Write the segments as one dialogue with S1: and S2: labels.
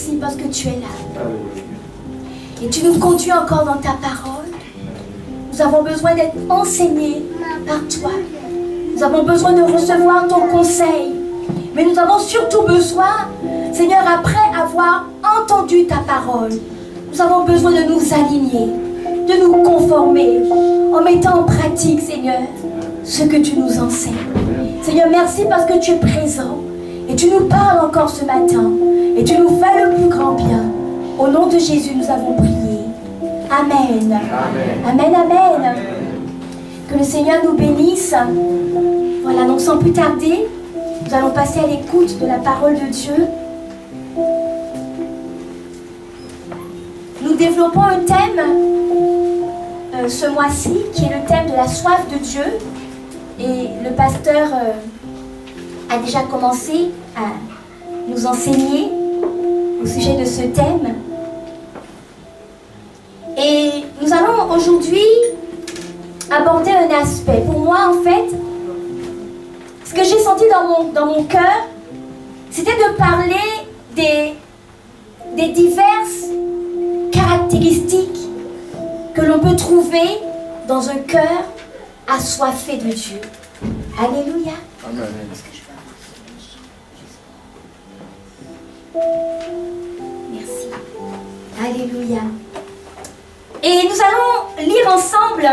S1: merci parce que tu es là. Et tu nous conduis encore dans ta parole. Nous avons besoin d'être enseignés par toi. Nous avons besoin de recevoir ton conseil. Mais nous avons surtout besoin, Seigneur, après avoir entendu ta parole, nous avons besoin de nous aligner, de nous conformer, en mettant en pratique, Seigneur, ce que tu nous enseignes. Seigneur, merci parce que tu es présent. Et tu nous parles encore ce matin. Et tu nous fais le plus grand bien. Au nom de Jésus, nous avons prié. Amen. Amen, amen. Que le Seigneur nous bénisse. Voilà, donc sans plus tarder, nous allons passer à l'écoute de la parole de Dieu. Nous développons un thème ce mois-ci qui est le thème de la soif de Dieu. Et le pasteur a déjà commencé à nous enseigner au sujet de ce thème. Et nous allons aujourd'hui aborder un aspect. Pour moi, en fait, ce que j'ai senti dans mon cœur, c'était de parler des diverses caractéristiques que l'on peut trouver dans un cœur assoiffé de Dieu. Alléluia.
S2: Amen.
S1: Merci. Alléluia. Et nous allons lire ensemble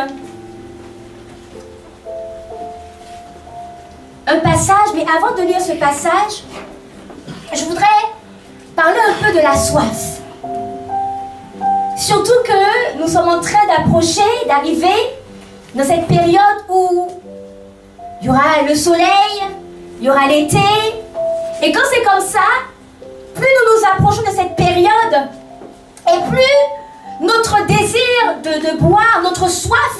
S1: un passage, mais avant de lire ce passage, je voudrais parler un peu de la soif. Surtout que nous sommes en train d'arriver dans cette période où il y aura le soleil, il y aura l'été. Et quand c'est comme ça, plus nous nous approchons de cette période, et plus notre désir de boire, notre soif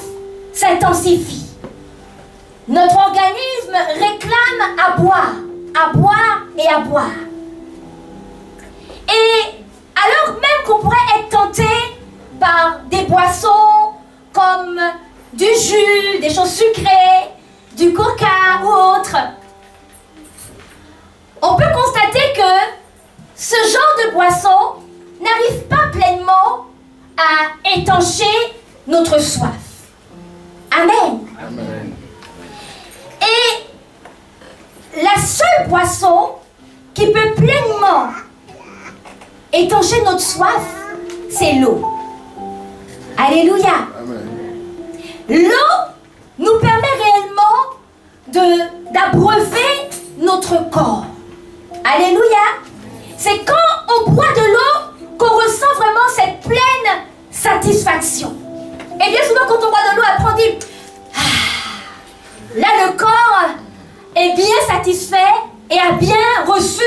S1: s'intensifie. Notre organisme réclame à boire et à boire. Et alors même qu'on pourrait être tenté par des boissons comme du jus, des choses sucrées, du coca ou autre, on peut constater que ce genre de boisson n'arrive pas pleinement à étancher notre soif. Amen.
S2: Amen.
S1: Et la seule boisson qui peut pleinement étancher notre soif, c'est l'eau. Alléluia.
S2: Amen.
S1: L'eau nous permet réellement d'abreuver notre corps. Alléluia. C'est quand on boit de l'eau qu'on ressent vraiment cette pleine satisfaction. Et bien souvent quand on boit de l'eau, après on dit là le corps est bien satisfait et a bien reçu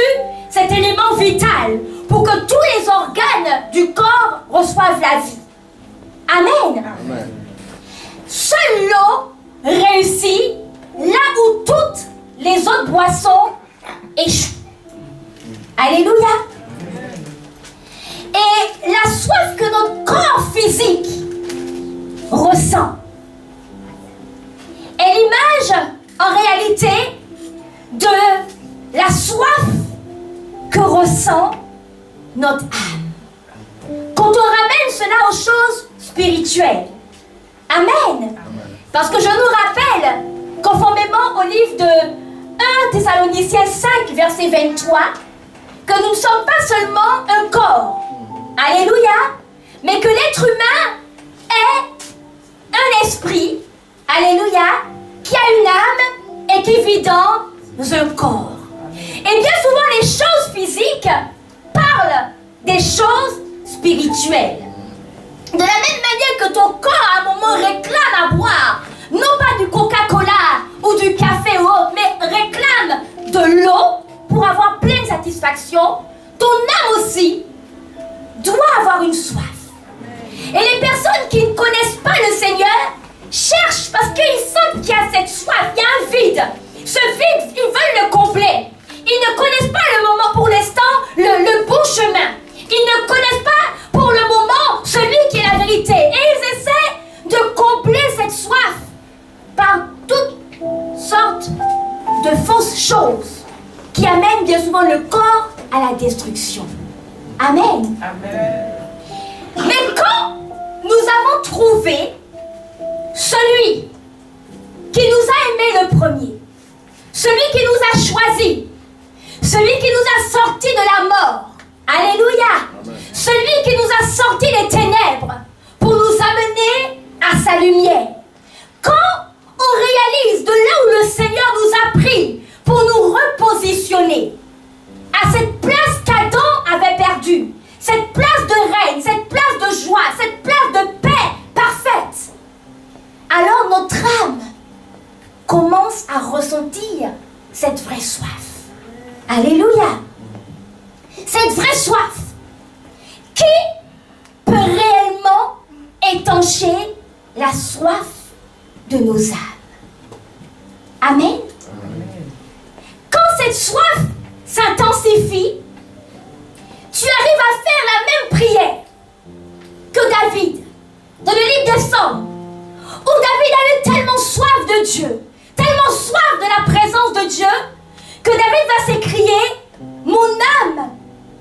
S1: cet élément vital pour que tous les organes du corps reçoivent la vie. Amen.
S2: Amen.
S1: Seule l'eau réussit là où toutes les autres boissons échouent. Alléluia. Et la soif que notre corps physique ressent est l'image en réalité de la soif que ressent notre âme. Quand on ramène cela aux choses spirituelles. Amen. Parce que je nous rappelle, conformément au livre de 1 Thessaloniciens 5, verset 23, que nous ne sommes pas seulement un corps. Alléluia. Mais que l'être humain est un esprit. Alléluia. Qui a une âme et qui vit dans un corps. Et bien souvent les choses physiques parlent des choses spirituelles. De la même manière que ton corps à un moment réclame à boire, non pas du Coca-Cola ou du café ou autre, mais réclame de l'eau pour avoir pleine satisfaction, ton âme aussi doit avoir une soif. Et les personnes qui ne connaissent pas le Seigneur cherchent parce qu'ils sentent qu'il y a cette soif, il y a un vide. Ce vide, ils veulent le combler. Ils ne connaissent pas le moment pour l'instant, le bon chemin. Ils ne connaissent pas pour le moment celui qui est la vérité. Et ils essaient de combler cette soif par toutes sortes de fausses choses qui amènent bien souvent le corps à la destruction. Amen.
S2: Amen.
S1: Mais quand nous avons trouvé celui qui nous a aimés le premier, celui qui nous a choisis, celui qui nous a sortis de la mort, alléluia, celui qui nous a sortis des ténèbres pour nous amener à sa lumière. Quand on réalise de là où le Seigneur nous a pris pour nous repositionner à cette place qu'Adam avait perdue, cette place de règne, cette place de joie, cette place de paix parfaite, alors notre âme commence à ressentir cette vraie soif. Alléluia. Cette vraie soif qui peut réellement étancher la soif de nos âmes. Amen. Quand cette soif s'intensifie, tu arrives à faire la même prière que David dans le livre des Psaumes, où David avait tellement soif de Dieu, tellement soif de la présence de Dieu, que David va s'écrier: mon âme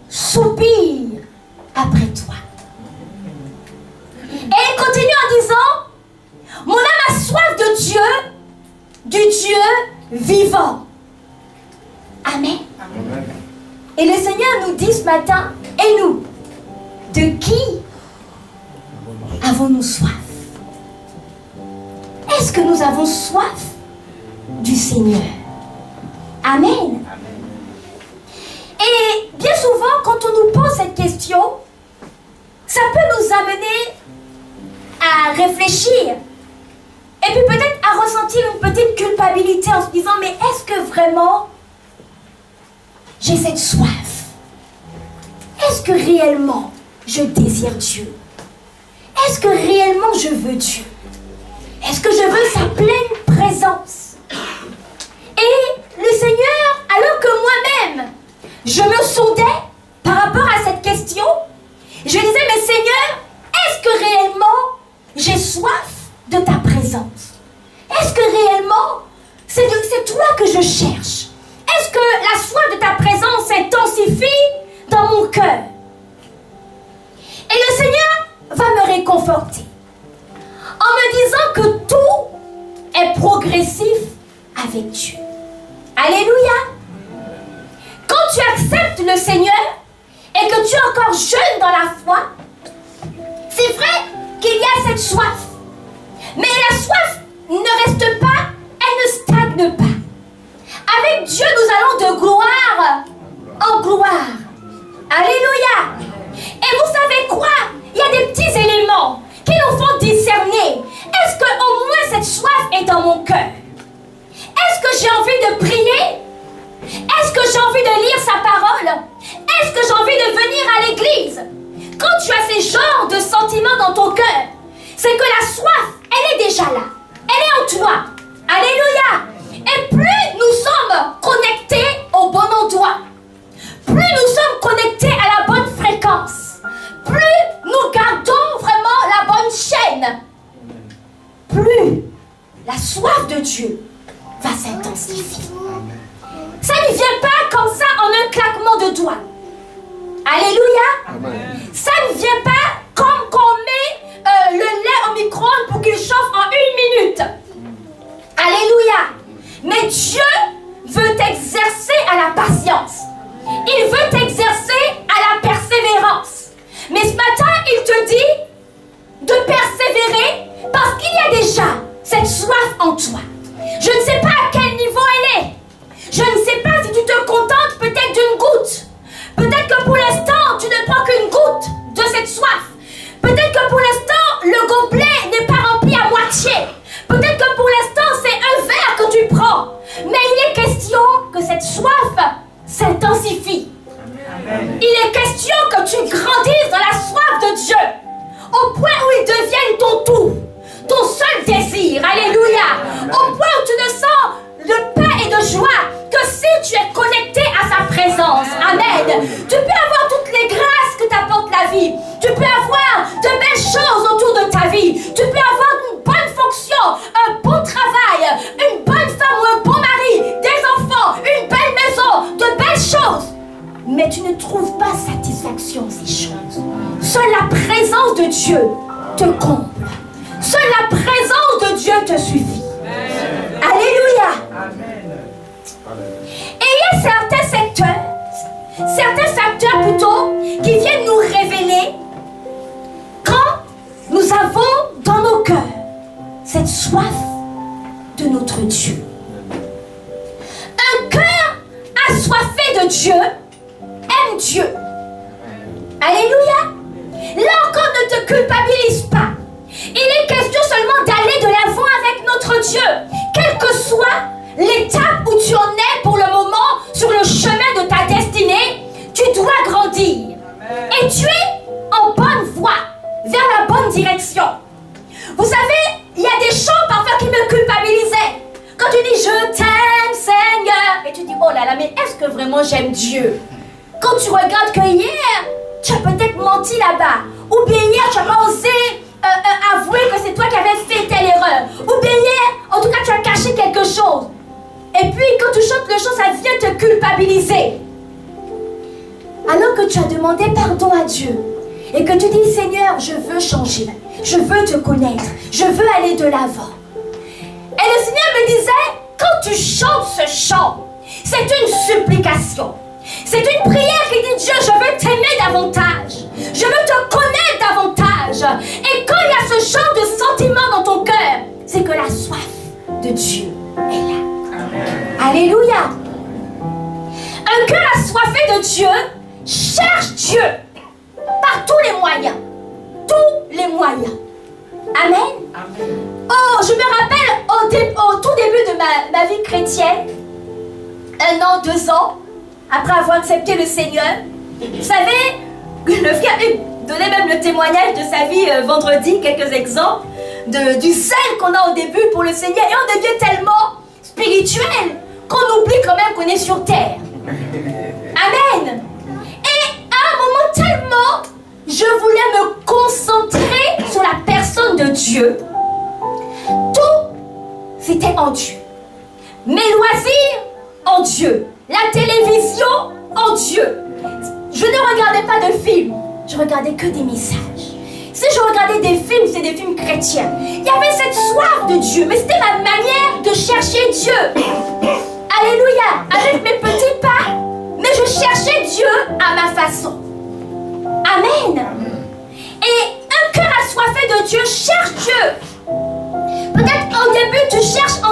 S1: soupire après toi. Et il continue en disant: mon âme a soif de Dieu, du Dieu vivant. Amen. Amen. Et le Seigneur nous dit ce matin: et nous, de qui avons-nous soif? Est-ce que nous avons soif du Seigneur? Amen. Et bien souvent, quand on nous pose cette question, ça peut nous amener à réfléchir et puis peut-être à ressentir une petite culpabilité en se disant: mais est-ce que vraiment j'ai cette soif? Est-ce que réellement je désire Dieu? Est-ce que réellement je veux Dieu? Est-ce que je veux sa pleine présence? Et le Seigneur, alors que moi-même, je me sondais par rapport à cette question, je disais: mais Seigneur, est-ce que réellement j'ai soif de ta présence? Est-ce que réellement c'est toi que je cherche? Est-ce que la soif de ta présence s'intensifie dans mon cœur? Et le Seigneur va me réconforter en me disant que tout est progressif avec Dieu. Alléluia. Quand tu acceptes le Seigneur et que tu es encore jeune dans la foi, c'est vrai qu'il y a cette soif. Mais la soif ne reste pas, elle ne stagne pas. Avec Dieu, nous allons de gloire en gloire. Alléluia. Et vous savez quoi? Il y a des petits éléments qui nous font discerner. Est-ce qu'au moins cette soif est dans mon cœur? Est-ce que j'ai envie de prier? Est-ce que j'ai envie de lire sa parole? Est-ce que j'ai envie de venir à l'église? Quand tu as ces genres de sentiments dans ton cœur, c'est que la soif, elle est déjà là. Elle est en toi. Alléluia. Et plus nous sommes connectés au bon endroit, plus nous sommes connectés à la bonne fréquence, plus nous gardons vraiment la bonne chaîne, plus la soif de Dieu va s'intensifier. Ça ne vient pas comme ça en un claquement de doigts. Alléluia. Amen. Ça ne vient pas comme qu'on met le lait au micro-ondes pour qu'il chauffe en 1 minute. Alléluia. Mais Dieu veut t'exercer à la patience. Il veut t'exercer à la persévérance. Mais ce matin, il te dit de persévérer parce qu'il y a déjà cette soif en toi. Je ne sais pas à quel niveau elle est. Je ne sais pas si tu te contentes peut-être d'une goutte. Peut-être que pour l'instant, tu ne prends qu'une goutte de cette soif. Peut-être que pour l'instant, le gobelet n'est pas rempli à moitié. Peut-être que pour l'instant, c'est un verre que tu prends. Mais il est question que cette soif s'intensifie. Amen. Il est question que tu grandisses dans la soif de Dieu, au point où il devienne ton tout, ton seul désir. Alléluia. Au point où tu ne sens de paix et de joie que si tu es connecté à sa présence. Amen. Tu peux avoir toutes les grâces que t'apporte la vie. Tu peux avoir de belles choses autour de ta vie. Tu peux avoir une bonne fonction, un bon travail, une bonne femme ou un bon mari, des enfants, une belle maison, de belles choses. Mais tu ne trouves pas satisfaction Dieu te comble. Seule la présence de Dieu te suffit. Amen. Alléluia. Amen. Et il y a certains facteurs plutôt, qui viennent nous révéler quand nous avons dans nos cœurs cette soif de notre Dieu. Un cœur assoiffé de Dieu aime Dieu. Alléluia. Là encore, ne te culpabilise pas. Il est question seulement d'aller de l'avant avec notre Dieu. Quelle que soit l'étape où tu en es pour le moment sur le chemin de ta destinée, tu dois grandir. Amen. Et tu es en bonne voie, vers la bonne direction. Vous savez, il y a des chants parfois qui me culpabilisaient. Quand tu dis « Je t'aime Seigneur » et tu dis « Oh là là, mais est-ce que vraiment j'aime Dieu ?» Quand tu regardes que hier, tu as peut-être menti là-bas. Ou bien hier, tu n'as pas osé avouer que c'est toi qui avais fait telle erreur. Ou bien hier, en tout cas, tu as caché quelque chose. Et puis, quand tu chantes le chant, ça vient te culpabiliser. Alors que tu as demandé pardon à Dieu et que tu dis, Seigneur, je veux changer, je veux te connaître, je veux aller de l'avant. Et le Seigneur me disait, quand tu chantes ce chant, c'est une supplication. C'est une prière qui dit, Dieu, je veux t'aimer davantage. Je veux te connaître davantage. Et quand il y a ce genre de sentiment dans ton cœur, c'est que la soif de Dieu est là. Amen. Alléluia. Un cœur assoiffé de Dieu cherche Dieu par tous les moyens. Tous les moyens. Amen. Amen. Oh, je me rappelle au tout début de ma vie chrétienne, 1 an, 2 ans, après avoir accepté le Seigneur, vous savez, le frère donnait même le témoignage de sa vie vendredi, quelques exemples du zèle qu'on a au début pour le Seigneur, et on devient tellement spirituel qu'on oublie quand même qu'on est sur terre. Amen. Et à un moment tellement, je voulais me concentrer sur la personne de Dieu. Tout, c'était en Dieu. Mes loisirs, en Dieu. La télévision, en Dieu. Je ne regardais pas de films, je regardais que des messages. Si je regardais des films, c'est des films chrétiens. Il y avait cette soif de Dieu, mais c'était ma manière de chercher Dieu. Alléluia, avec mes petits pas, mais je cherchais Dieu à ma façon. Amen. Et un cœur assoiffé de Dieu cherche Dieu. Peut-être au début, tu cherches